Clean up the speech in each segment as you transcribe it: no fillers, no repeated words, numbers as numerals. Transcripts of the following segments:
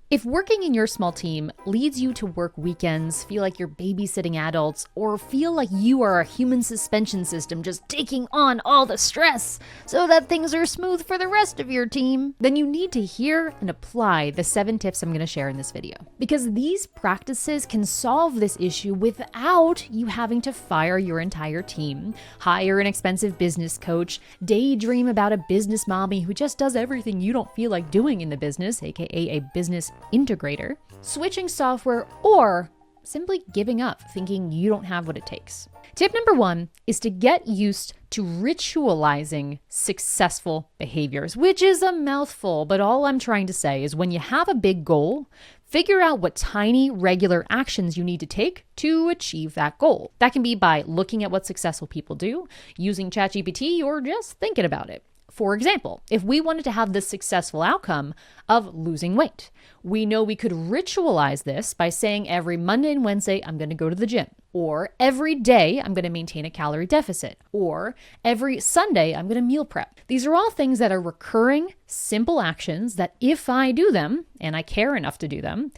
If working in your small team leads you to work weekends, feel like you're babysitting adults, or feel like you are a human suspension system just taking on all the stress so that things are smooth for the rest of your team, then you need to hear and apply the 7 tips I'm going to share in this video. Because these practices can solve this issue without you having to fire your entire team, hire an expensive business coach, daydream about a business mommy who just does everything you don't feel like doing in the business, aka a business integrator, switching software, or simply giving up, thinking you don't have what it takes. Tip number 1 is to get used to ritualizing successful behaviors, which is a mouthful, but all I'm trying to say is when you have a big goal, figure out what tiny, regular actions you need to take to achieve that goal. That can be by looking at what successful people do, using ChatGPT, or just thinking about it. For example, if we wanted to have the successful outcome of losing weight, we know we could ritualize this by saying every Monday and Wednesday, I'm going to go to the gym, or every day I'm going to maintain a calorie deficit, or every Sunday I'm going to meal prep. These are all things that are recurring, simple actions that if I do them, and I care enough to do them,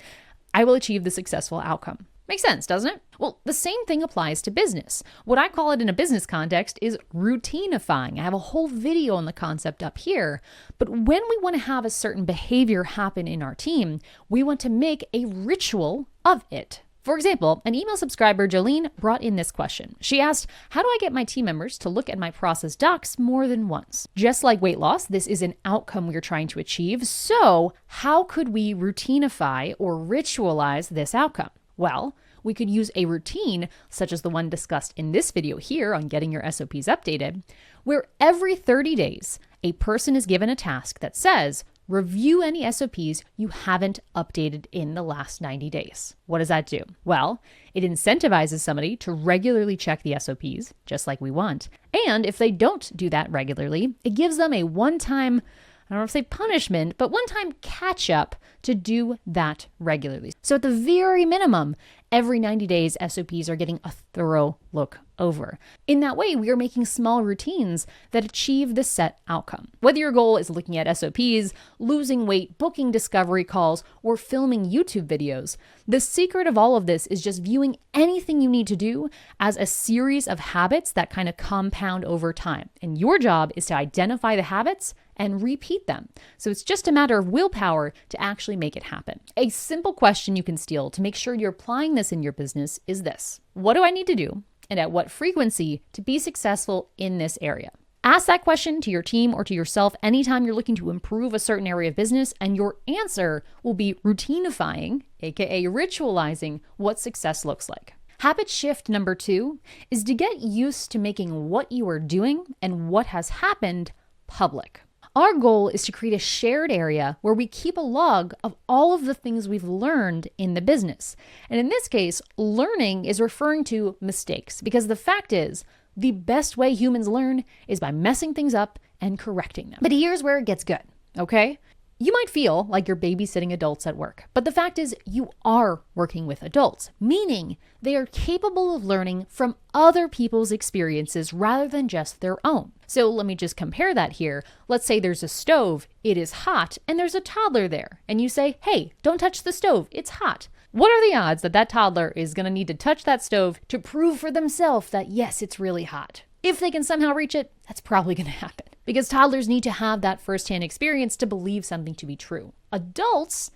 I will achieve the successful outcome. Makes sense, doesn't it? Well, the same thing applies to business. What I call it in a business context is routinifying. I have a whole video on the concept up here. But when we want to have a certain behavior happen in our team, we want to make a ritual of it. For example, an email subscriber, Jolene, brought in this question. She asked, how do I get my team members to look at my process docs more than once? Just like weight loss, this is an outcome we're trying to achieve. So how could we routinify or ritualize this outcome? Well, we could use a routine, such as the one discussed in this video here on getting your SOPs updated, where every 30 days, a person is given a task that says, review any SOPs you haven't updated in the last 90 days. What does that do? Well, it incentivizes somebody to regularly check the SOPs, just like we want. And if they don't do that regularly, it gives them a one-time, I don't want to say punishment, but one-time catch-up to do that regularly. So at the very minimum, every 90 days, SOPs are getting a thorough look over. In that way, we are making small routines that achieve the set outcome. Whether your goal is looking at SOPs, losing weight, booking discovery calls, or filming YouTube videos, the secret of all of this is just viewing anything you need to do as a series of habits that kind of compound over time. And your job is to identify the habits and repeat them. So it's just a matter of willpower to actually make it happen. A simple question you can steal to make sure you're applying this in your business is this: what do I need to do and at what frequency to be successful in this area? Ask that question to your team or to yourself anytime you're looking to improve a certain area of business, and your answer will be routinifying, aka ritualizing, what success looks like. Habit shift number 2 is to get used to making what you are doing and what has happened public. Our goal is to create a shared area where we keep a log of all of the things we've learned in the business. And in this case, learning is referring to mistakes, because the fact is, the best way humans learn is by messing things up and correcting them. But here's where it gets good, okay? You might feel like you're babysitting adults at work, but the fact is you are working with adults, meaning they are capable of learning from other people's experiences rather than just their own. So let me just compare that here. Let's say there's a stove, it is hot, and there's a toddler there, and you say, hey, don't touch the stove, it's hot. What are the odds that that toddler is going to need to touch that stove to prove for themselves that yes, it's really hot? If they can somehow reach it, that's probably going to happen, because toddlers need to have that firsthand experience to believe something to be true. Adults,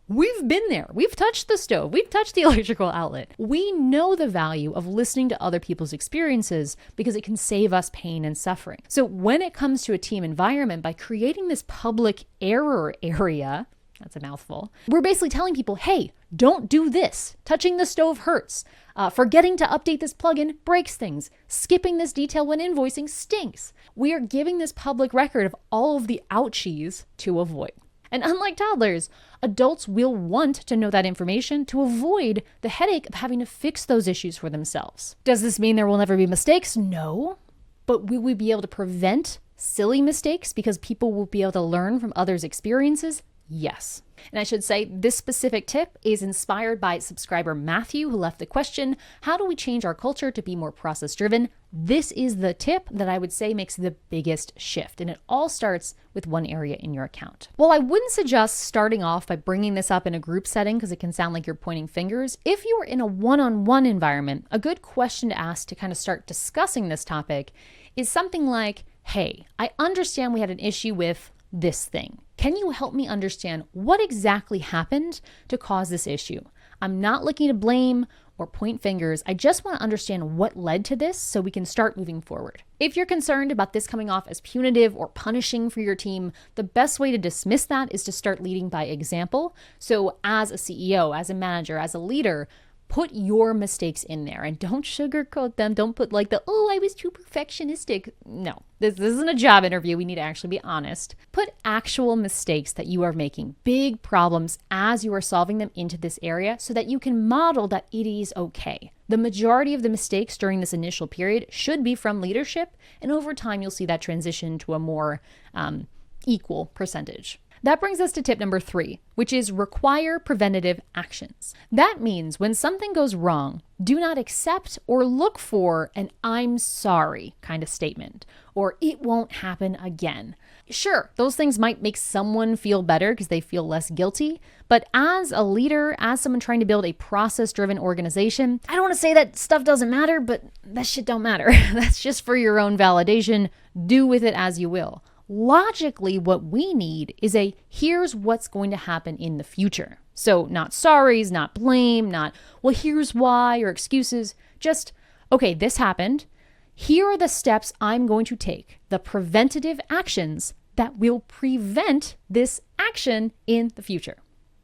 we've been there. We've touched the stove. We've touched the electrical outlet. We know the value of listening to other people's experiences because it can save us pain and suffering. So when it comes to a team environment, by creating this public error area, that's a mouthful, we're basically telling people, hey, don't do this. Touching the stove hurts. Forgetting to update this plugin breaks things. Skipping this detail when invoicing stinks. We are giving this public record of all of the ouchies to avoid. And unlike toddlers, adults will want to know that information to avoid the headache of having to fix those issues for themselves. Does this mean there will never be mistakes? No. But will we be able to prevent silly mistakes because people will be able to learn from others' experiences? Yes. And I should say this specific tip is inspired by subscriber Matthew, who left the question, how do we change our culture to be more process-driven? This is the tip that I would say makes the biggest shift, and it all starts with one area in your account. Well, I wouldn't suggest starting off by bringing this up in a group setting because it can sound like you're pointing fingers. If you are in a one-on-one environment, a good question to ask to kind of start discussing this topic is something like, hey, I understand we had an issue with this thing. Can you help me understand what exactly happened to cause this issue? I'm not looking to blame or point fingers. I just want to understand what led to this so we can start moving forward. If you're concerned about this coming off as punitive or punishing for your team, the best way to dismiss that is to start leading by example. So as a CEO, as a manager, as a leader, put your mistakes in there and don't sugarcoat them. Don't put like I was too perfectionistic. No, this isn't a job interview. We need to actually be honest. Put actual mistakes that you are making, big problems as you are solving them into this area so that you can model that it is okay. The majority of the mistakes during this initial period should be from leadership, and over time you'll see that transition to a more equal percentage. That brings us to tip number 3, which is require preventative actions. That means when something goes wrong, do not accept or look for an "I'm sorry" kind of statement, or "it won't happen again." Sure, those things might make someone feel better because they feel less guilty, but as a leader, as someone trying to build a process-driven organization, I don't want to say that stuff doesn't matter, but that shit don't matter. That's just for your own validation. Do with it as you will. Logically, what we need is a here's what's going to happen in the future. So not sorries, not blame, not, well, here's why or excuses. Just, okay, this happened. Here are the steps I'm going to take, the preventative actions that will prevent this action in the future.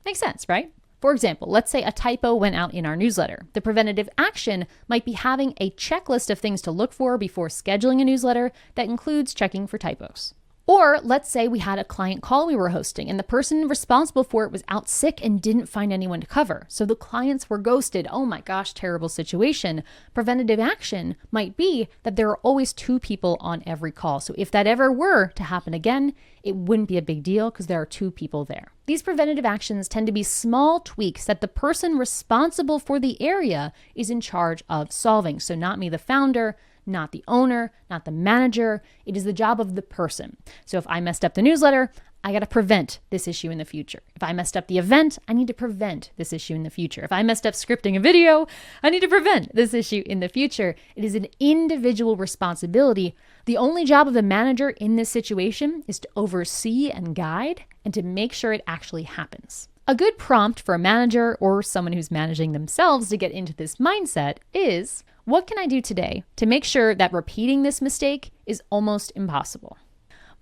Makes sense, right? For example, let's say a typo went out in our newsletter. The preventative action might be having a checklist of things to look for before scheduling a newsletter that includes checking for typos. Or let's say we had a client call we were hosting and the person responsible for it was out sick and didn't find anyone to cover. So the clients were ghosted. Oh my gosh, terrible situation. Preventative action might be that there are always 2 people on every call. So if that ever were to happen again, it wouldn't be a big deal because there are 2 people there. These preventative actions tend to be small tweaks that the person responsible for the area is in charge of solving. So not me, the founder, not the owner, not the manager. It is the job of the person. So if I messed up the newsletter, I got to prevent this issue in the future. If I messed up the event, I need to prevent this issue in the future. If I messed up scripting a video, I need to prevent this issue in the future. It is an individual responsibility. The only job of the manager in this situation is to oversee and guide and to make sure it actually happens. A good prompt for a manager or someone who's managing themselves to get into this mindset is, what can I do today to make sure that repeating this mistake is almost impossible?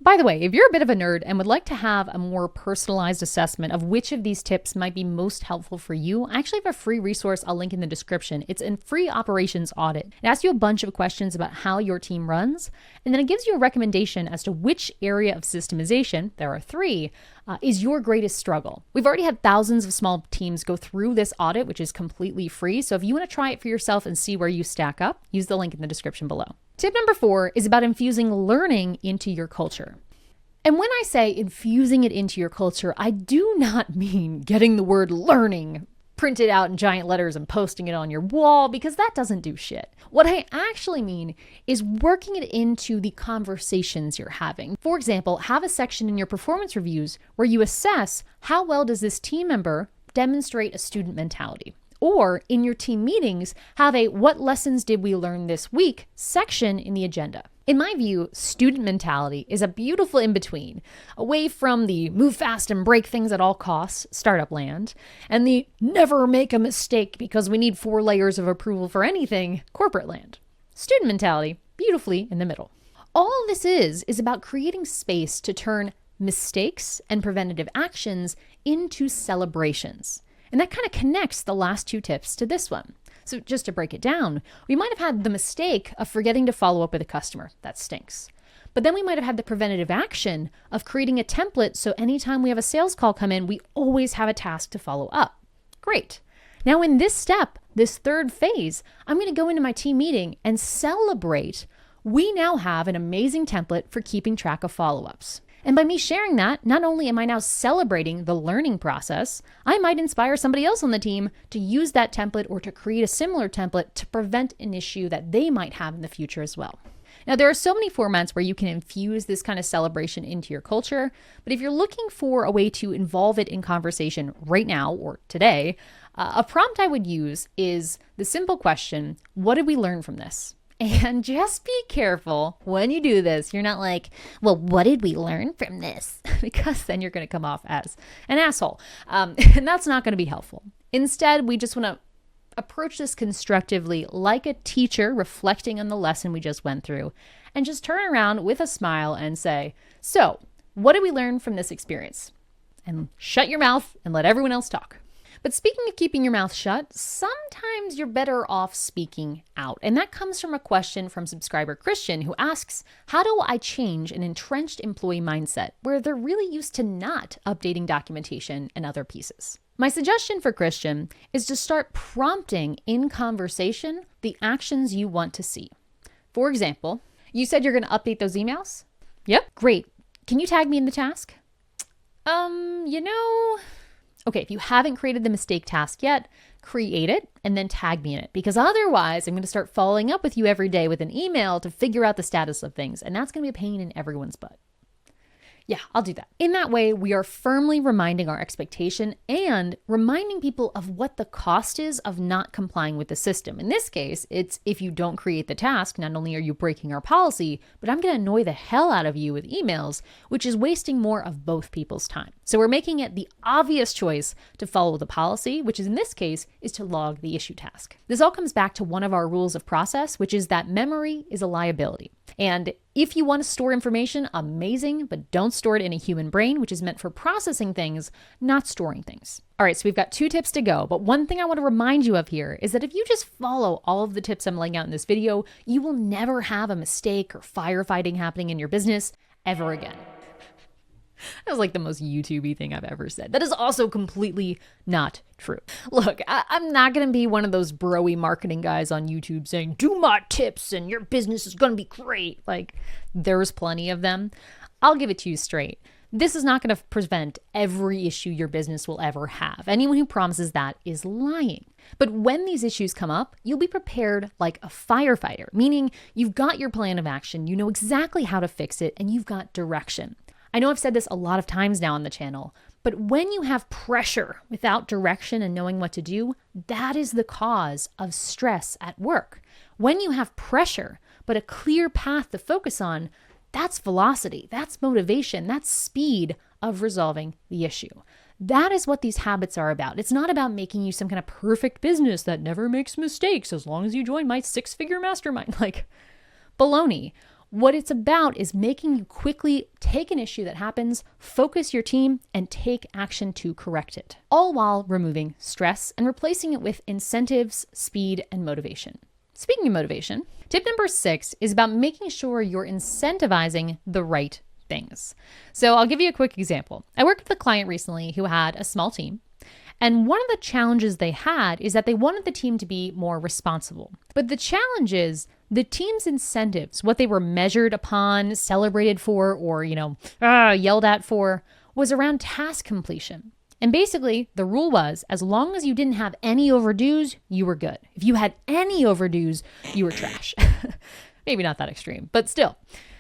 By the way, if you're a bit of a nerd and would like to have a more personalized assessment of which of these tips might be most helpful for you, I actually have a free resource I'll link in the description. It's a free operations audit. It asks you a bunch of questions about how your team runs, and then it gives you a recommendation as to which area of systemization, there are 3, is your greatest struggle. We've already had thousands of small teams go through this audit, which is completely free. So if you want to try it for yourself and see where you stack up, use the link in the description below. Tip number 4 is about infusing learning into your culture. And when I say infusing it into your culture, I do not mean getting the word learning printed out in giant letters and posting it on your wall, because that doesn't do shit. What I actually mean is working it into the conversations you're having. For example, have a section in your performance reviews where you assess how well does this team member demonstrate a student mentality. Or in your team meetings, have a "what lessons did we learn this week" section in the agenda. In my view, student mentality is a beautiful in-between, away from the move fast and break things at all costs, startup land, and the never make a mistake because we need 4 layers of approval for anything, corporate land. Student mentality, beautifully in the middle. All this is about creating space to turn mistakes and preventative actions into celebrations. And that kind of connects the last 2 tips to this one. So just to break it down, we might have had the mistake of forgetting to follow up with a customer. That stinks. But then we might have had the preventative action of creating a template so anytime we have a sales call come in, we always have a task to follow up. Great. Now in this step, this 3rd phase, I'm going to go into my team meeting and celebrate. We now have an amazing template for keeping track of follow-ups. And by me sharing that, not only am I now celebrating the learning process, I might inspire somebody else on the team to use that template or to create a similar template to prevent an issue that they might have in the future as well. Now, there are so many formats where you can infuse this kind of celebration into your culture, but if you're looking for a way to involve it in conversation right now or today, a prompt I would use is the simple question, what did we learn from this? And just be careful when you do this. You're not like, well, what did we learn from this? Because then you're going to come off as an asshole. And that's not going to be helpful. Instead, we just want to approach this constructively like a teacher reflecting on the lesson we just went through, and just turn around with a smile and say, so what did we learn from this experience? And shut your mouth and let everyone else talk. But speaking of keeping your mouth shut, sometimes you're better off speaking out. And that comes from a question from subscriber Christian, who asks, how do I change an entrenched employee mindset where they're really used to not updating documentation and other pieces? My suggestion for Christian is to start prompting in conversation the actions you want to see. For example, you said you're going to update those emails? Yep. Great. Can you tag me in the task? Okay, if you haven't created the mistake task yet, create it and then tag me in it, because otherwise I'm going to start following up with you every day with an email to figure out the status of things, and that's going to be a pain in everyone's butt. Yeah, I'll do that. In that way, we are firmly reminding our expectation and reminding people of what the cost is of not complying with the system. In this case, it's if you don't create the task, not only are you breaking our policy, but I'm going to annoy the hell out of you with emails, which is wasting more of both people's time. So we're making it the obvious choice to follow the policy, which is in this case, is to log the issue task. This all comes back to one of our rules of process, which is that memory is a liability. And if you want to store information, amazing, but don't store it in a human brain, which is meant for processing things, not storing things. All right, so we've got 2 tips to go, but one thing I want to remind you of here is that if you just follow all of the tips I'm laying out in this video, you will never have a mistake or firefighting happening in your business ever again. That was like the most YouTube-y thing I've ever said. That is also completely not true. Look, I'm not going to be one of those bro-y marketing guys on YouTube saying, do my tips and your business is going to be great. Like, there's plenty of them. I'll give it to you straight. This is not going to prevent every issue your business will ever have. Anyone who promises that is lying. But when these issues come up, you'll be prepared like a firefighter, meaning you've got your plan of action, you know exactly how to fix it, and you've got direction. I know I've said this a lot of times now on the channel, but when you have pressure without direction and knowing what to do, that is the cause of stress at work. When you have pressure, but a clear path to focus on, that's velocity, that's motivation, that's speed of resolving the issue. That is what these habits are about. It's not about making you some kind of perfect business that never makes mistakes as long as you join my 6-figure mastermind. Like, baloney. What it's about is making you quickly take an issue that happens, focus your team, and take action to correct it, all while removing stress and replacing it with incentives, speed, and motivation. Speaking of motivation, tip number 6 is about making sure you're incentivizing the right things. So I'll give you a quick example. I worked with a client recently who had a small team. And one of the challenges they had is that they wanted the team to be more responsible. But the challenge is the team's incentives, what they were measured upon, celebrated for, or, yelled at for, was around task completion. And basically, the rule was, as long as you didn't have any overdues, you were good. If you had any overdues, you were trash. Maybe not that extreme, but still.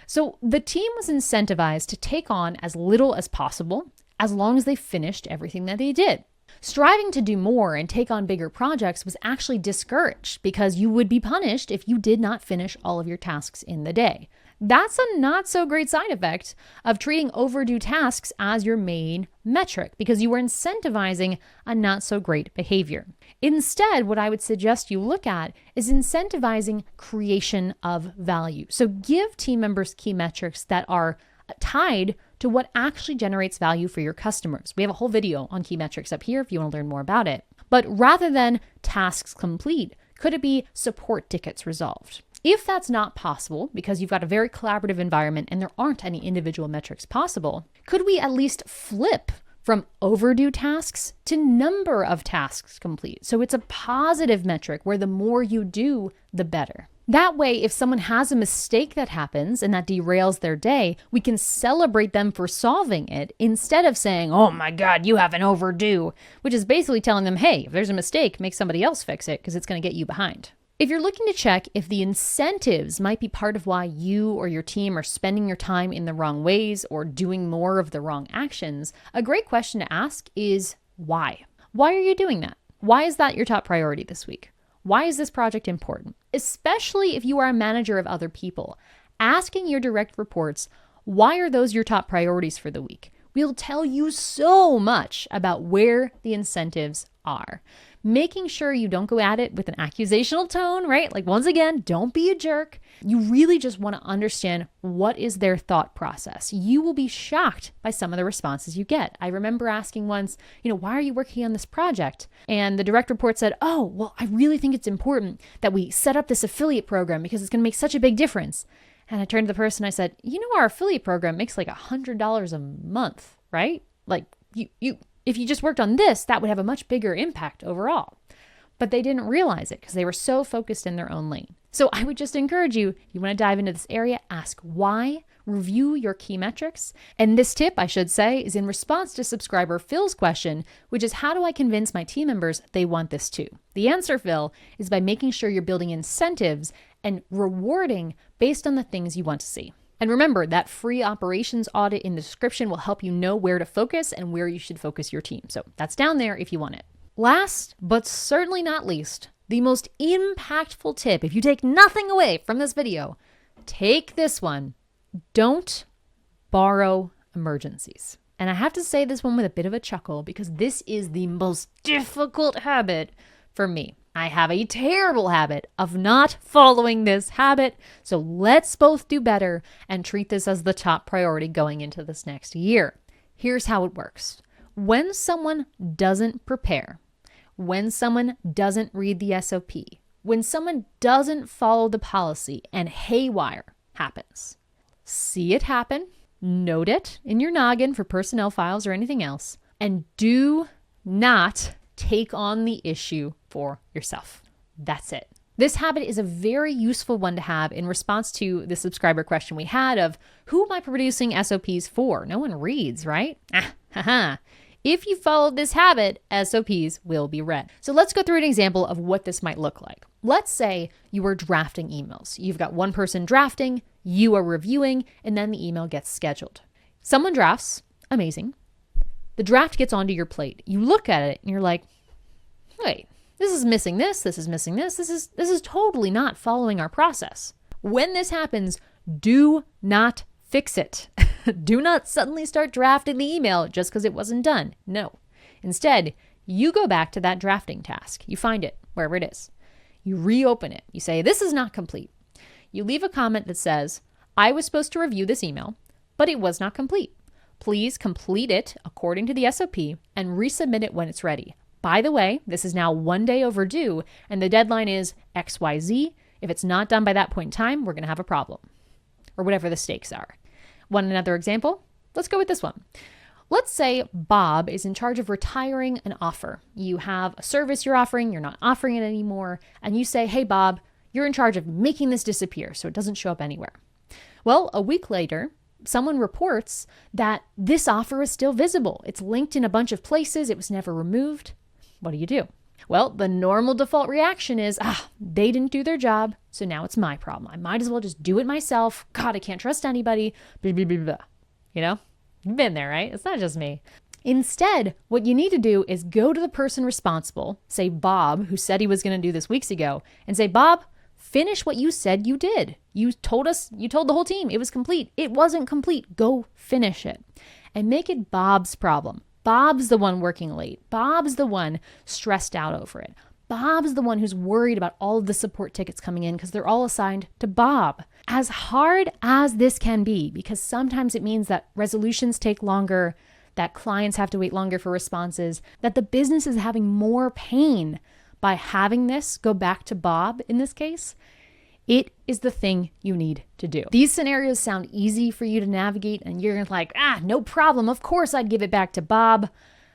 So the team was incentivized to take on as little as possible, as long as they finished everything that they did. Striving to do more and take on bigger projects was actually discouraged because you would be punished if you did not finish all of your tasks in the day. That's a not so great side effect of treating overdue tasks as your main metric because you were incentivizing a not so great behavior. Instead, what I would suggest you look at is incentivizing creation of value. So give team members key metrics that are tied to what actually generates value for your customers. We have a whole video on key metrics up here if you want to learn more about it. But rather than tasks complete, could it be support tickets resolved? If that's not possible, because you've got a very collaborative environment and there aren't any individual metrics possible, could we at least flip from overdue tasks to number of tasks complete? So it's a positive metric where the more you do, the better. That way, if someone has a mistake that happens and that derails their day, we can celebrate them for solving it instead of saying, oh my God, you have an overdue, which is basically telling them, hey, if there's a mistake, make somebody else fix it because it's going to get you behind. If you're looking to check if the incentives might be part of why you or your team are spending your time in the wrong ways or doing more of the wrong actions, a great question to ask is why? Why are you doing that? Why is that your top priority this week? Why is this project important? Especially if you are a manager of other people. Asking your direct reports, why are those your top priorities for the week? Will tell you so much about where the incentives are. Making sure you don't go at it with an accusational tone, right? Like, once again, don't be a jerk. You really just want to understand what is their thought process. You will be shocked by some of the responses you get. I remember asking once, why are you working on this project? And the direct report said, oh, well, I really think it's important that we set up this affiliate program because it's going to make such a big difference. And I turned to the person, I said, our affiliate program makes like $100 a month, right? Like, if you just worked on this, that would have a much bigger impact overall. But they didn't realize it because they were so focused in their own lane. So I would just encourage you, if you want to dive into this area, ask why, review your key metrics. And this tip, I should say, is in response to subscriber Phil's question, which is, how do I convince my team members they want this too? The answer, Phil, is by making sure you're building incentives and rewarding based on the things you want to see. And remember, that free operations audit in the description will help you know where to focus and where you should focus your team. So that's down there if you want it. Last, but certainly not least, the most impactful tip, if you take nothing away from this video, take this one. Don't borrow emergencies. And I have to say this one with a bit of a chuckle because this is the most difficult habit for me. I have a terrible habit of not following this habit, so let's both do better and treat this as the top priority going into this next year. Here's how it works. When someone doesn't prepare, when someone doesn't read the SOP, when someone doesn't follow the policy and haywire happens, see it happen, note it in your noggin for personnel files or anything else, and do not take on the issue for yourself. That's it. This habit is a very useful one to have in response to the subscriber question we had of, who am I producing SOPs for? No one reads, right? If you follow this habit, SOPs will be read. So let's go through an example of what this might look like. Let's say you are drafting emails. You've got one person drafting, you are reviewing, and then the email gets scheduled. Someone drafts, amazing. The draft gets onto your plate. You look at it and you're like, wait, this is missing this, this is missing this, this is totally not following our process. When this happens, do not fix it. Do not suddenly start drafting the email just because it wasn't done. No. Instead, you go back to that drafting task. You find it wherever it is. You reopen it. You say, this is not complete. You leave a comment that says, I was supposed to review this email, but it was not complete. Please complete it according to the SOP and resubmit it when it's ready. By the way, this is now 1 day overdue and the deadline is XYZ. If it's not done by that point in time, we're going to have a problem, or whatever the stakes are. Want another example? Let's go with this one. Let's say Bob is in charge of retiring an offer. You have a service you're offering, you're not offering it anymore, and you say, hey, Bob, you're in charge of making this disappear so it doesn't show up anywhere. Well, a week later, someone reports that this offer is still visible. It's linked in a bunch of places. It was never removed. What do? Well, the normal default reaction is, they didn't do their job, so now it's my problem. I might as well just do it myself. God, I can't trust anybody. Blah, blah, blah, blah. You've been there, right? It's not just me. Instead, what you need to do is go to the person responsible, say Bob, who said he was going to do this weeks ago, and say, Bob, finish what you said you did. You told the whole team it was complete. It wasn't complete. Go finish it. And make it Bob's problem. Bob's the one working late. Bob's the one stressed out over it. Bob's the one who's worried about all of the support tickets coming in because they're all assigned to Bob. As hard as this can be, because sometimes it means that resolutions take longer, that clients have to wait longer for responses, that the business is having more pain by having this go back to Bob in this case, it is the thing you need to do. These scenarios sound easy for you to navigate and you're like, no problem. Of course I'd give it back to Bob.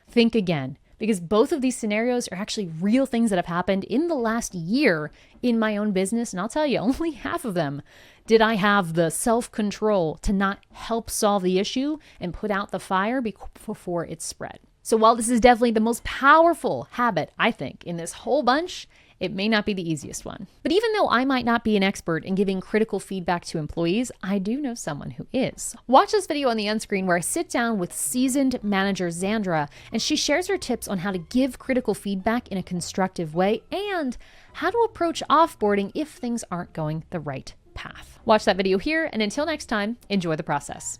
Think again. because both of these scenarios are actually real things that have happened in the last year in my own business. And I'll tell you, only half of them did I have the self-control to not help solve the issue and put out the fire before it spread. So while this is definitely the most powerful habit, I think, in this whole bunch, it may not be the easiest one. But even though I might not be an expert in giving critical feedback to employees, I do know someone who is. Watch this video on the end screen where I sit down with seasoned manager Xandra, and she shares her tips on how to give critical feedback in a constructive way and how to approach offboarding if things aren't going the right path. Watch that video here, and until next time, enjoy the process.